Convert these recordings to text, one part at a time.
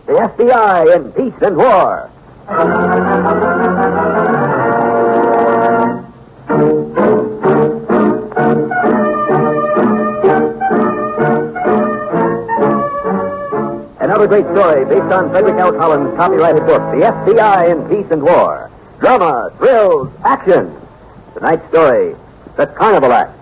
the FBI in Peace and War. Another great story based on Frederick L. Collins' copyrighted book, The FBI in Peace and War. Drama, thrills, action. Tonight's story, The Carnival Act.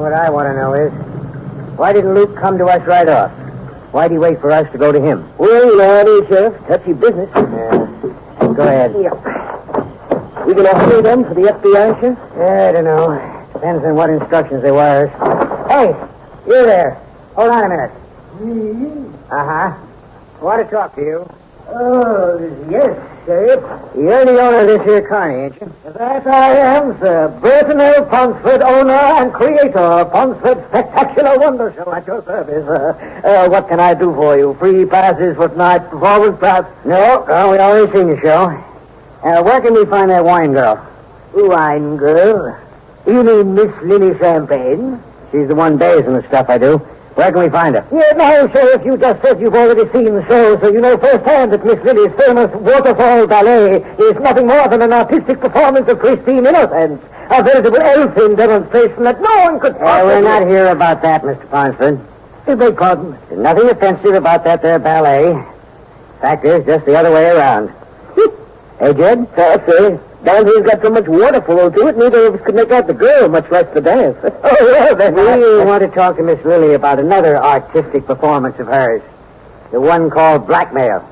What I want to know is, why didn't Luke come to us right off? Why'd he wait for us to go to him? Well, you know how it is, Sheriff. Touchy business. Go ahead. Yeah. We gonna hire them for the FBI, Sheriff? I don't know. Depends on what instructions they wire us. Hey, you there. Hold on a minute. Uh-huh. I want to talk to you. Oh, yes, Sheriff. You're the owner of this here carny, ain't you? That I am, sir. Burton L. Ponsford, owner and creator of Ponsford Spectacular Wonder Show at your service. What can I do for you? Free passes for tonight's performance, perhaps? No, we already seen your show. Where can we find that wine girl? Wine girl? You mean Miss Lily Champagne? She's the one dazing the stuff I do. Where can we find her? Yeah, no, Sheriff, you just said you've already seen the show, so you know firsthand that Miss Lily's famous waterfall ballet is nothing more than an artistic performance of pristine innocence. A veritable elfin demonstration that no one could possibly... We're not here about that, Mr. Ponsford. Beg pardon? There's nothing offensive about that there ballet. Fact is, just the other way around. Hey, Jed? Sir, down here's got so much water flow to it, neither of us could make out the girl, much less the dance. Oh, well, then... We want to talk to Miss Lily about another artistic performance of hers. The one called Blackmail.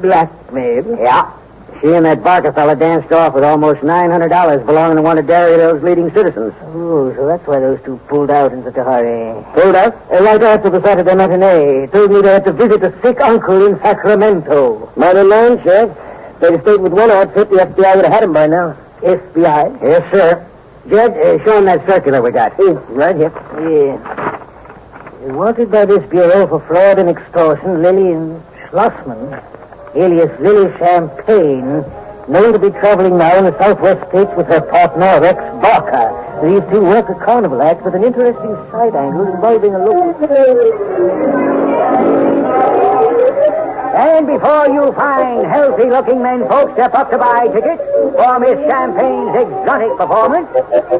Blackmail? Yeah. She and that Barker fella danced off with almost $900 belonging to one of Darryville's leading citizens. Oh, so that's why those two pulled out in such a hurry. Pulled out? Right after the Saturday matinee. Told me they had to visit a sick uncle in Sacramento. Mighty long, Sheriff. They'd have stayed with one outfit, the FBI would have had him by now. FBI? Yes, sir. Jed, show him that circular we got. Right here. Yeah. Wanted by this bureau for fraud and extortion, Lillian Schlossman, alias Lily Champagne, known to be traveling now in the Southwest States with her partner, Rex Barker. These two work a carnival act with an interesting side angle involving a local... And before you find healthy-looking men folks step up to buy tickets for Miss Champagne's exotic performance,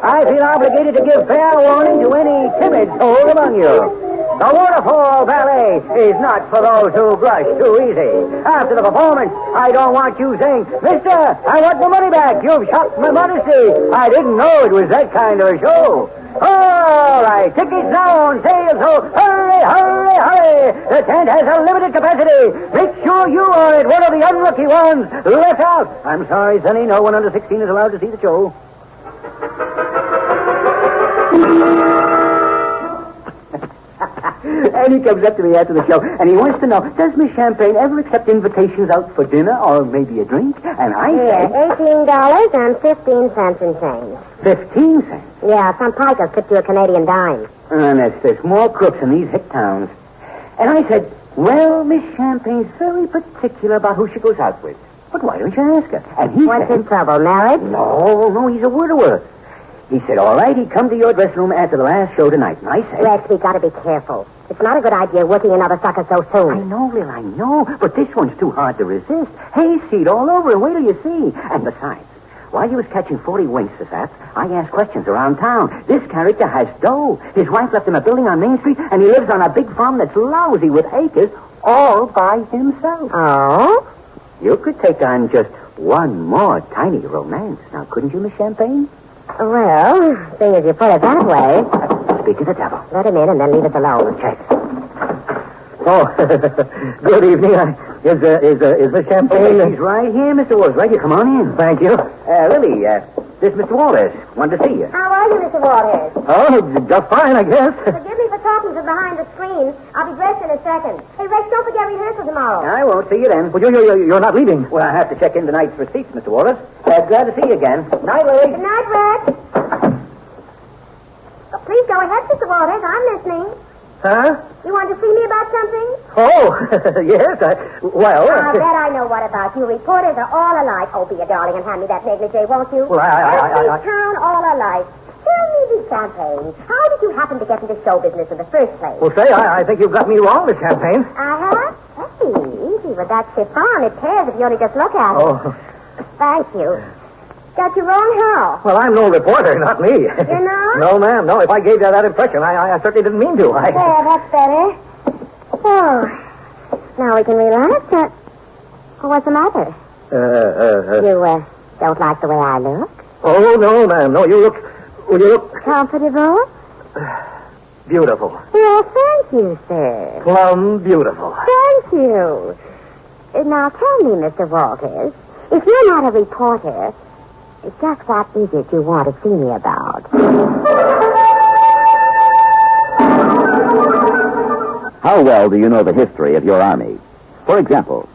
I feel obligated to give fair warning to any timid soul among you. The Waterfall Ballet is not for those who blush too easy. After the performance, I don't want you saying, Mister, I want my money back. You've shocked my modesty. I didn't know it was that kind of a show. All right, tickets now on sale, so hurry, hurry, hurry. The tent has a limited capacity. Make sure you aren't one of the unlucky ones left out. I'm sorry, Sonny, no one under 16 is allowed to see the show. And he comes up to me after the show, and he wants to know, does Miss Champagne ever accept invitations out for dinner or maybe a drink? And I said... $18 and 15 cents in change. 15 cents? Yeah, some pikers tipped you a Canadian dime. And there's more crooks in these hick towns. And I said, well, Miss Champagne's very particular about who she goes out with. But why don't you ask her? And he What's said... his trouble, marriage? No, he's a widower. He said, all right, he'd come to your dressing room after the last show tonight. And I said... Rex, we gotta be careful. It's not a good idea working another sucker so soon. I know, Lil, I know. But this one's too hard to resist. Hayseed all over and wait till you see. And besides, while you was catching 40 winks this ass, I asked questions around town. This character has dough. His wife left him a building on Main Street, and he lives on a big farm that's lousy with acres all by himself. Oh? You could take on just one more tiny romance. Now, couldn't you, Miss Champagne? Well, seeing as you put it that way... Speak to the devil. Let him in and then leave us alone. Check. Oh, good evening. Is Miss Champagne... He's right here, Mr. Walters. Right here. Come on in. Thank you. Lily, this Mr. Walters wanted to see you. How are you, Mr. Waters? Oh, just fine, I guess. Forgive me for talking to behind the screen. I'll be dressed in a second. Hey, Rex, don't forget rehearsal tomorrow. I won't see you then. Well, you're not leaving. Well, I have to check in tonight's receipts, Mr. Walters. Glad to see you again. Night, Lily. Good night, Rex. Oh, please go ahead, Mr. Waters. I'm listening. Huh? You want to see me about something? Oh, yes. I bet I know what about you. Reporters are all alike. Oh, be a darling and hand me that negligee, won't you? Well, Every town all alike. Tell me, Miss Champagne, how did you happen to get into show business in the first place? Well, say, I think you've got me wrong, Miss Champagne. I have? Hey, easy with that chiffon. It tears if you only just look at it. Oh. Thank you. Got you wrong how? Well, I'm no reporter, not me. You're not? No, ma'am, no. If I gave you that impression, I certainly didn't mean to. There, that's better. Oh, now we can relax. Well, what's the matter? You, don't like the way I look? Oh, no, ma'am. No, you look Comfortable? beautiful. Well, thank you, sir. Plumb beautiful. Thank you. Now, tell me, Mr. Walters, if you're not a reporter, just what is it you want to see me about? How well do you know the history of your army? For example,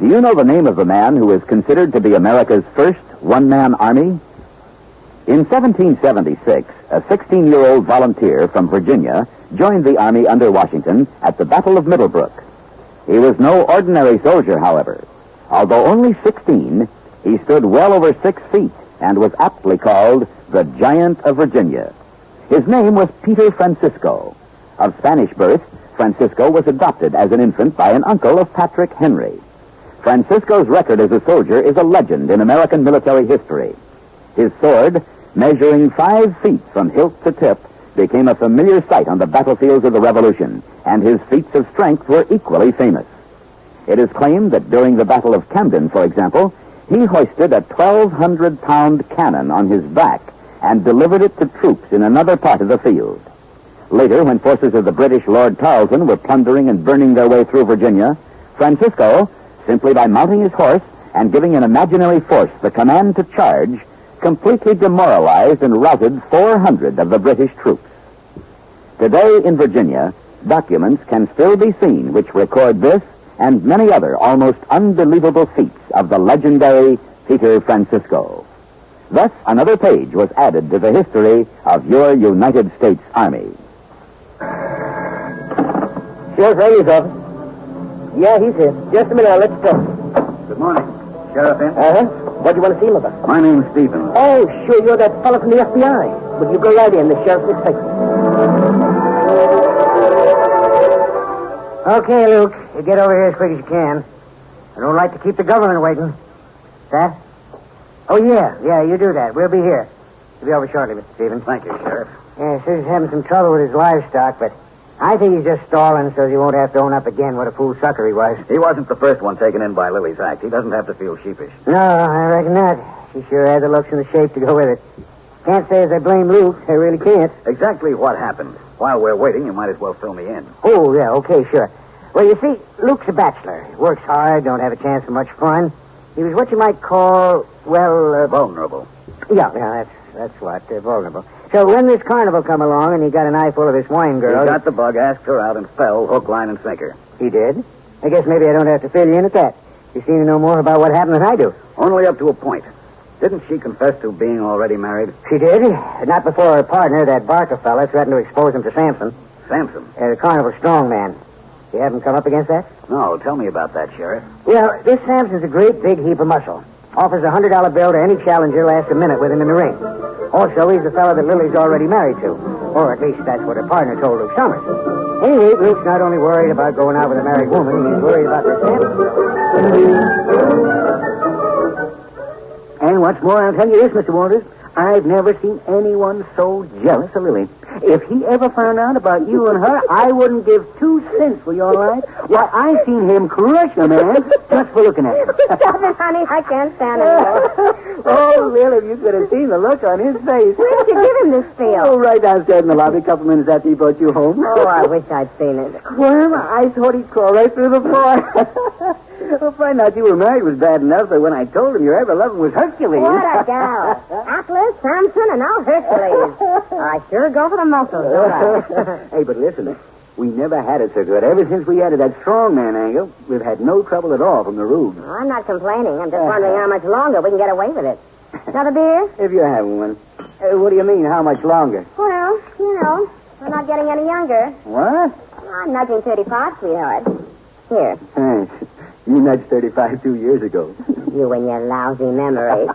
do you know the name of the man who is considered to be America's first one-man army? In 1776, a 16-year-old volunteer from Virginia joined the army under Washington at the Battle of Middlebrook. He was no ordinary soldier, however. Although only 16, he stood well over 6 feet and was aptly called the Giant of Virginia. His name was Peter Francisco. Of Spanish birth, Francisco was adopted as an infant by an uncle of Patrick Henry. Francisco's record as a soldier is a legend in American military history. His sword, measuring 5 feet from hilt to tip, became a familiar sight on the battlefields of the Revolution, and his feats of strength were equally famous. It is claimed that during the Battle of Camden, for example, he hoisted a 1,200-pound cannon on his back and delivered it to troops in another part of the field. Later, when forces of the British Lord Tarleton were plundering and burning their way through Virginia, Francisco, simply by mounting his horse and giving an imaginary force the command to charge, completely demoralized and routed 400 of the British troops. Today in Virginia, documents can still be seen which record this and many other almost unbelievable feats of the legendary Peter Francisco. Thus, another page was added to the history of your United States Army. Sheriff Ray's office. Yeah, he's here. Just a minute, I'll let you talk. Good morning. Sheriff in? Uh-huh. What do you want to see him about? My name's Stevens. Oh, sure, you're that fellow from the FBI. Would you go right in? The sheriff's expecting. Okay, Luke. You get over here as quick as you can. I don't like to keep the government waiting. That? Oh, yeah, you do that. We'll be here. We'll be over shortly, Mr. Stevens. Thank you, Sheriff. Yeah, says he's having some trouble with his livestock, but I think he's just stalling so he won't have to own up again what a fool sucker he was. He wasn't the first one taken in by Lily's act. He doesn't have to feel sheepish. No, I reckon not. She sure had the looks and the shape to go with it. Can't say as I blame Luke. I really can't. Exactly what happened. While we're waiting, you might as well fill me in. Oh, yeah, okay, sure. Well, you see, Luke's a bachelor. He works hard, don't have a chance for much fun. He was what you might call, Vulnerable. Yeah, that's what, vulnerable. So when this Carnival come along and he got an eyeful of this wine girl... He got the bug, asked her out, and fell hook, line, and sinker. He did? I guess maybe I don't have to fill you in at that. You seem to know more about what happened than I do. Only up to a point. Didn't she confess to being already married? She did. Not before her partner, that Barker fella, threatened to expose him to Samson. Samson? The Carnival strongman. You haven't come up against that? No, tell me about that, Sheriff. Well, this Samson's a great big heap of muscle. Offers a $100 bill to any challenger last a minute with him in the ring. Also, he's the fellow that Lily's already married to. Or at least that's what her partner told Luke Summers. Anyway, Luke's not only worried about going out with a married woman, he's worried about this Samson. And what's more, I'll tell you this, Mr. Walters. I've never seen anyone so jealous of Lily. If he ever found out about you and her, I wouldn't give 2 cents for your life. Why, I've seen him crush a man just for looking at him. Stop it, honey. I can't stand it anymore. Oh, Will, if you could have seen the look on his face. Where did you give him this feel? Oh, right downstairs in the lobby, a couple minutes after he brought you home. Oh, I wish I'd seen it. Well, I thought he'd crawl right through the floor. Well, finding out you were married was bad enough, but when I told him your ever-loving was Hercules. What a gal. Atlas, Samson, and now Hercules. I sure go for the muscles, don't I? Hey, but listen, we never had it so good. Ever since we added that strongman angle, we've had no trouble at all from the rube. Well, I'm not complaining. I'm just wondering how much longer we can get away with it. Another beer? If you're having one. What do you mean, how much longer? Well, I'm not getting any younger. What? I'm nudging 35, sweetheart. Here. Thanks. You nudged 35 2 years ago. You and your lousy memory.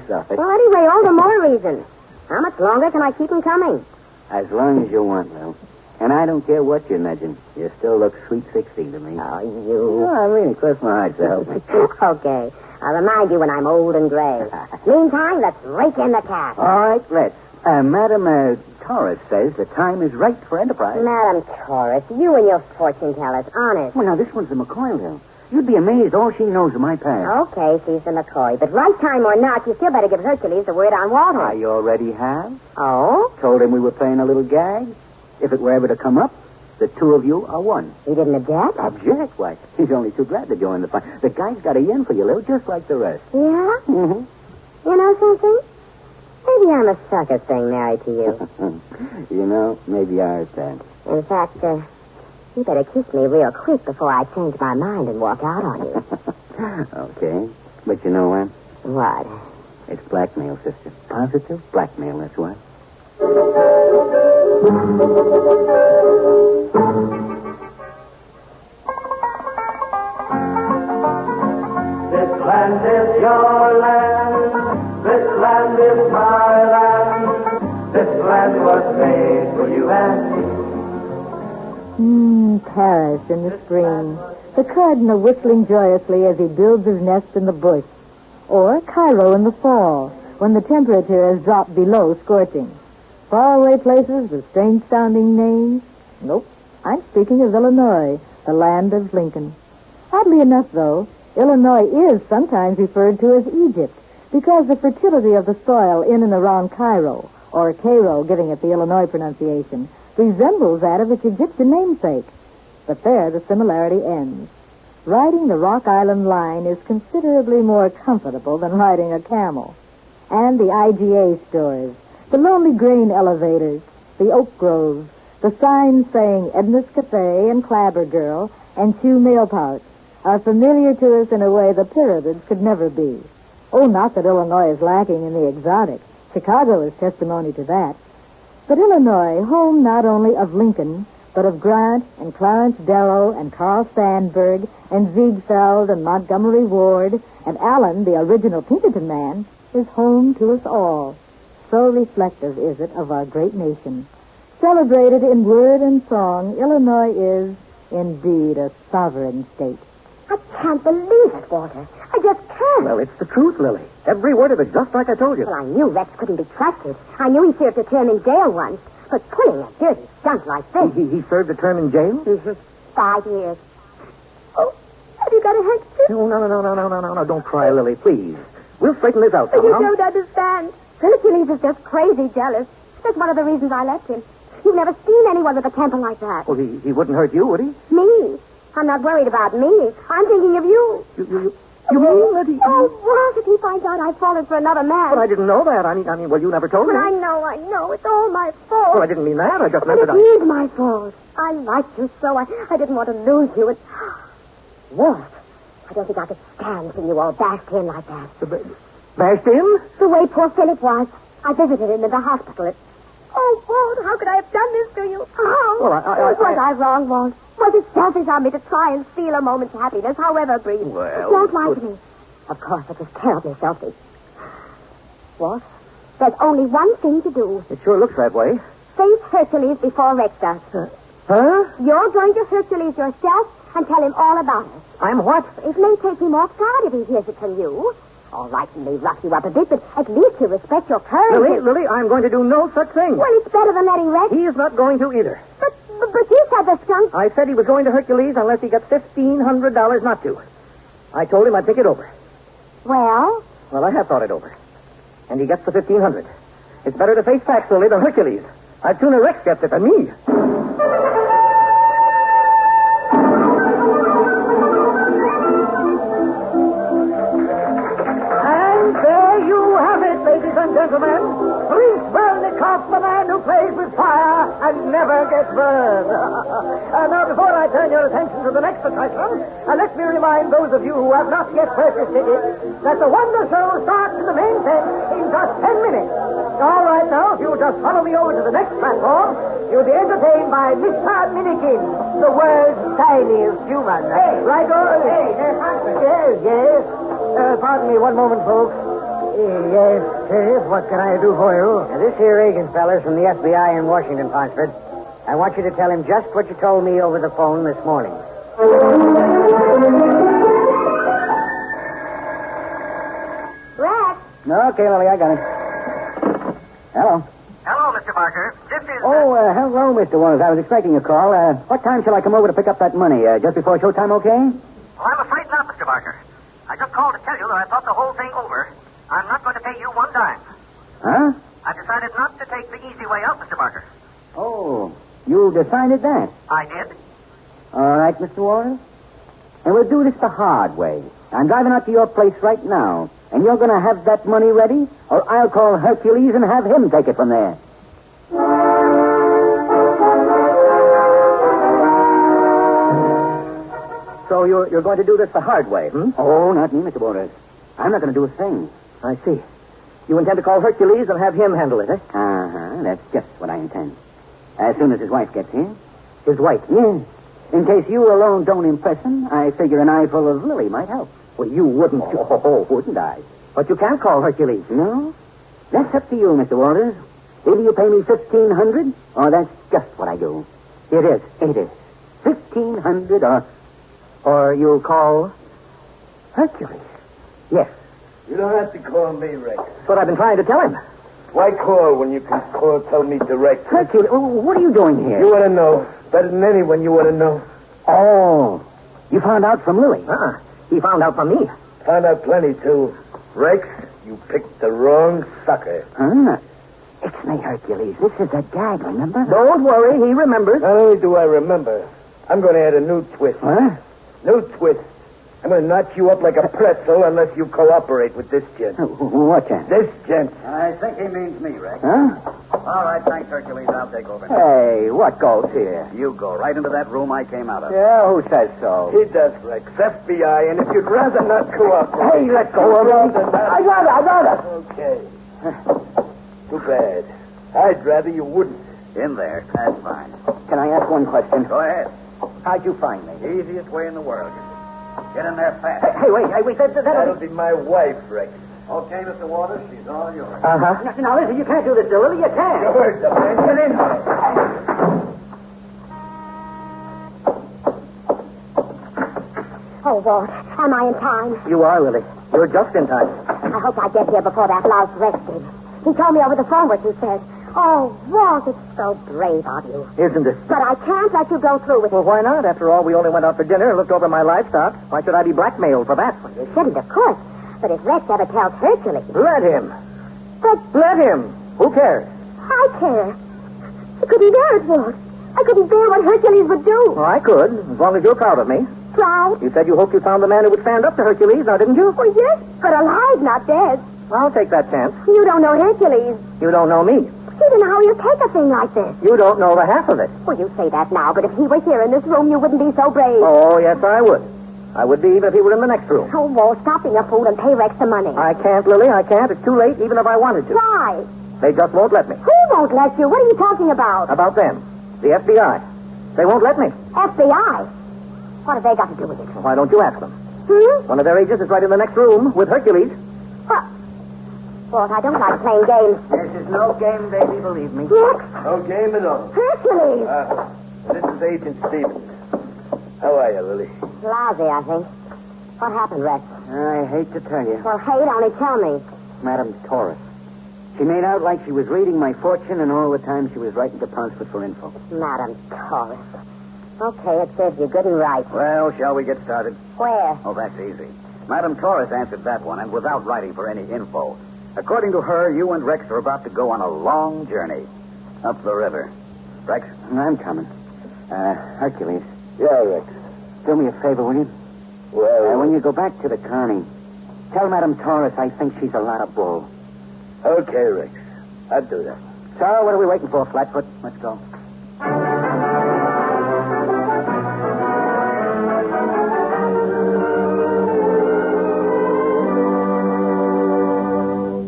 Sorry. Well, anyway, all the more reason. How much longer can I keep them coming? As long as you want, Lil. And I don't care what you're nudging. You still look sweet 16 to me. Oh, you. I mean, cross my heart, so help me. Okay. I'll remind you when I'm old and gray. Meantime, let's rake in the cash. All right, let's. Madam Torres says the time is right for enterprise. Madam Torres, you and your fortune tellers, honest. Well, now, this one's the McCoy, Lil. You'd be amazed all she knows of my past. Okay, she's the McCoy. But right time or not, you still better give Hercules the word on Walter. I already have. Oh? Told him we were playing a little gag. If it were ever to come up, the two of you are one. He didn't object? Object? Why, he's only too glad to join the fun. The guy's got a yen for you, Lil, just like the rest. Yeah? Mm-hmm. You know something? Maybe I'm a sucker staying married to you. You know, maybe ours, Dad. In fact, you better kiss me real quick before I change my mind and walk out on you. Okay. But you know what? What? It's blackmail, sister. Positive blackmail, that's what. This land is your land. This land is my land. This land was made for you and me. Paris in the spring. The cardinal whistling joyously as he builds his nest in the bush. Or Cairo in the fall, when the temperature has dropped below scorching. Faraway places with strange-sounding names? Nope. I'm speaking of Illinois, the land of Lincoln. Oddly enough, though, Illinois is sometimes referred to as Egypt because the fertility of the soil in and around Cairo, or Cairo, giving it the Illinois pronunciation, resembles that of its Egyptian namesake. But there the similarity ends. Riding the Rock Island line is considerably more comfortable than riding a camel. And the IGA stores, the Lonely Grain elevators, the oak groves, the signs saying Edna's Cafe and Clabber Girl and Chew Mail Pouch are familiar to us in a way the pyramids could never be. Oh, not that Illinois is lacking in the exotic. Chicago is testimony to that. But Illinois, home not only of Lincoln, but of Grant and Clarence Darrow and Carl Sandburg and Ziegfeld and Montgomery Ward and Allen, the original Pinkerton man, is home to us all. So reflective is it of our great nation. Celebrated in word and song, Illinois is indeed a sovereign state. I can't believe it, Walter. I just can't. Well, it's the truth, Lily. Every word of it, just like I told you. Well, I knew Rex couldn't be trusted. I knew he served a term in jail once. But pulling a dirty stunt like this... He served a term in jail? Mm-hmm. 5 years. Oh, have you got a handkerchief? No. Don't cry, Lily, please. We'll straighten this out You somehow. don't understand. Hercules is just crazy jealous. That's one of the reasons I left him. You've never seen anyone with a temper like that. Well, he wouldn't hurt you, would he? Me? I'm not worried about me. I'm thinking of you. You mean that he... Oh, Walt, if he finds out I've fallen for another man. But I didn't know that. I mean, well, you never told me. But I know. It's all my fault. Well, I didn't mean that. I just But meant that it is my fault. I liked you so. I didn't want to lose you. Walt, I don't think I could stand seeing you all bashed in like that. Bashed in? The way poor Philip was. I visited him in the hospital. Oh, Walt, how could I have done this to you? Oh. Well, Was I wrong, Walt? Was it selfish on me to try and steal a moment's happiness, however brief? Well, Don't lie to me. Of course, it was terribly selfish. Walt, there's only one thing to do. It sure looks that way. Face Hercules before Rex does. Huh? You're going to Hercules yourself and tell him all about it. I'm what? It may take him off guard if he hears it from you. All right, he may rough you up a bit, but at least you respect your courage. Lily, I'm going to do no such thing. Well, it's better than letting Rex. He is not going to either. But you said the skunk... I said he was going to Hercules unless he got $1,500 not to. I told him I'd think it over. Well? Well, I have thought it over. And he gets the $1,500. It's better to face facts, Lily, than Hercules. I'd sooner Rex gets it than me. And there you have it, ladies and gentlemen. 3 swell off the man who plays with fire and never gets burned. Now, before I turn your attention to the next attraction, let me remind those of you who have not yet purchased tickets that the Wonder Show starts in the main tent in just 10 minutes. All right, now, if you'll just follow me over to the next platform, you'll be entertained by Mr. Minikin, the world's tiniest human. Hey, right on. Hey, yes. Pardon me one moment, folks. Yes, Sheriff, what can I do for you? This here agent fella's from the FBI in Washington, Ponsford. I want you to tell him just what you told me over the phone this morning. Rex? Okay, Lily, I got it. Hello. Hello, Mr. Barker. This is... Hello, Mr. Waters. I was expecting a call. What time shall I come over to pick up that money? Just before showtime, okay? Well, I'm afraid not, Mr. Barker. I just called to tell you that I thought the whole thing over. I'm not going to pay you one dime. Huh? I've decided not to take the easy way out, Mr. Barker. Oh, you decided that? I did. All right, Mr. Waters. And we'll do this the hard way. I'm driving out to your place right now. And you're going to have that money ready, or I'll call Hercules and have him take it from there. So you're going to do this the hard way, hmm? Oh, not me, Mr. Waters. I'm not going to do a thing. I see. You intend to call Hercules and have him handle it, eh? Uh-huh. That's just what I intend. As soon as his wife gets here. His wife? Yes. In case you alone don't impress him, I figure an eyeful of Lily might help. Well, you wouldn't. Oh, wouldn't I? But you can't call Hercules. No? That's up to you, Mr. Waters. Either you pay me $1,500, or that's just what I do. It is. $1,500, or you'll call Hercules. Yes. You don't have to call me, Rex. That's what I've been trying to tell him. Why call when you can tell me direct? Hercules, what are you doing here? You want to know. Better than anyone, you want to know. Oh, you found out from Louie. He found out from me. Found out plenty, too. Rex, you picked the wrong sucker. Huh? It's me, Hercules. This is a gag, remember? Don't worry, he remembers. Not only do I remember, I'm going to add a new twist. Huh? New twist. I'm going to knock you up like a pretzel unless you cooperate with this gent. What gent? This gent. I think he means me, Rex. Huh? All right, thanks, Hercules. I'll take over. Hey, what goes here? You go right into that room I came out of. Yeah, who says so? He does, Rex. FBI, and if you'd rather not cooperate... Hey, let go of me. I'd rather. Okay. Too bad. I'd rather you wouldn't. In there. That's fine. Can I ask one question? Go ahead. How'd you find me? Easiest way in the world. Get in there fast. Hey, wait. That'll be my wife, Rex. Okay, Mr. Waters, she's all yours. Uh-huh. Now, listen, you can't do this, Lily. You can't. You heard the man. Get in there. Oh, Walt, am I in time? You are, Lily. You're just in time. I hope I get here before that louse Rex did. He told me over the phone what you said. Oh, Walt, it's so brave of you. Isn't it? But I can't let you go through with it. Well, why not? After all, we only went out for dinner and looked over my livestock. Why should I be blackmailed for that? You shouldn't, of course. But if Rex ever tells Hercules... Let him. But Let him. Who cares? I care. I couldn't bear it, Walt. I couldn't bear what Hercules would do. Well, I could, as long as you're proud of me. Proud? You said you hoped you found the man who would stand up to Hercules, now didn't you? Well, yes, but alive, not dead. I'll take that chance. You don't know Hercules. You don't know me. You don't know how you take a thing like this. You don't know the half of it. Well, you say that now, but if he were here in this room, you wouldn't be so brave. Oh, yes, I would. I would be even if he were in the next room. Oh, Walt, stop being a fool and pay Rex the money. I can't, Lily. I can't. It's too late, even if I wanted to. Why? They just won't let me. Who won't let you? What are you talking about? About them. The FBI. They won't let me. FBI? What have they got to do with it? Why don't you ask them? Hmm? One of their agents is right in the next room with Hercules. What? Walt, I don't like playing games. This is no game, baby, believe me. Rex? No game at all. Hercules! This is Agent Stevens. How are you, Lily? Lousy, I think. What happened, Rex? I hate to tell you. Well, hate, only tell me. Madam Taurus. She made out like she was reading my fortune, and all the time she was writing to Ponsford for info. Madam Taurus. Okay, it serves you good and right. Well, shall we get started? Where? Oh, that's easy. Madam Taurus answered that one, and without writing for any info. According to her, you and Rex are about to go on a long journey up the river. Rex? I'm coming. Hercules. Yeah, Rex. Do me a favor, will you? Well, When you go back to the Carney, tell Madam Taurus I think she's a lot of bull. okay, Rex. I'll do that. So, what are we waiting for, Flatfoot? Let's go.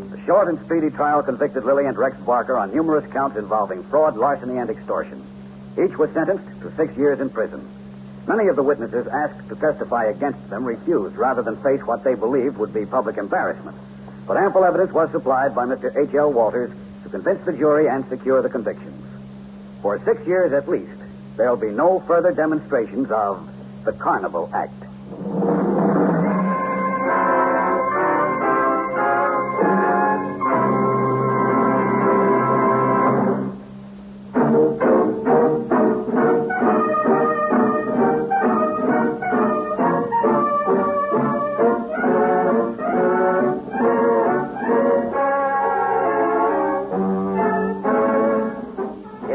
The short and speedy trial convicted Lily and Rex Barker on numerous counts involving fraud, larceny, and extortion. Each was sentenced to 6 years in prison. Many of the witnesses asked to testify against them refused rather than face what they believed would be public embarrassment. But ample evidence was supplied by Mr. H.L. Walters to convince the jury and secure the convictions. For 6 years at least, there'll be no further demonstrations of the Carnival Act.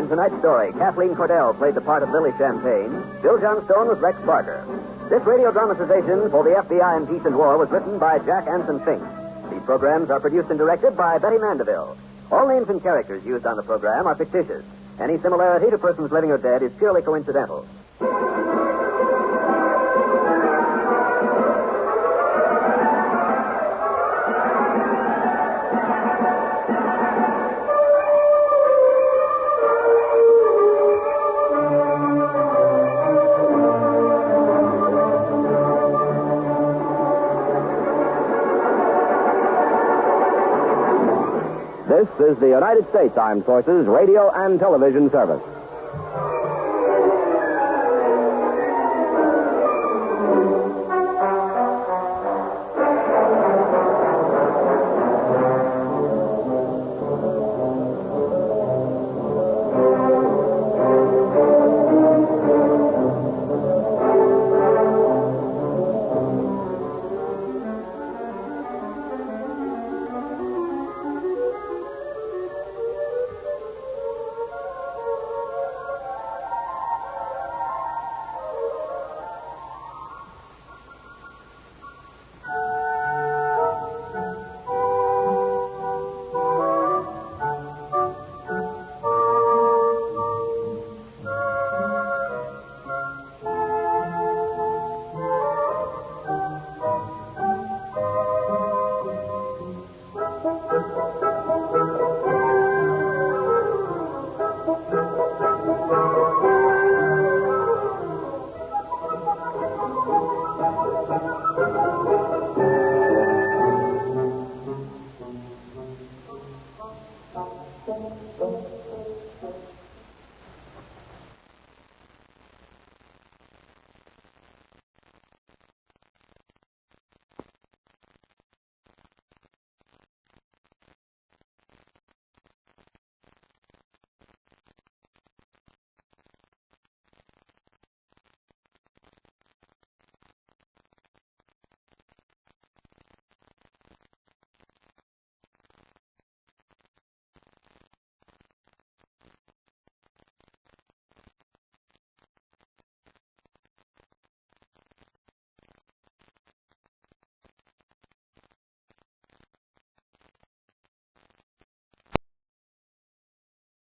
Tonight's story, Kathleen Cordell played the part of Lily Champagne. Bill Johnstone was Rex Barker. This radio dramatization for the FBI in Peace and War was written by Jack Anson Fink. These programs are produced and directed by Betty Mandeville. All names and characters used on the program are fictitious. Any similarity to persons living or dead is purely coincidental. This is the United States Armed Forces Radio and Television Service.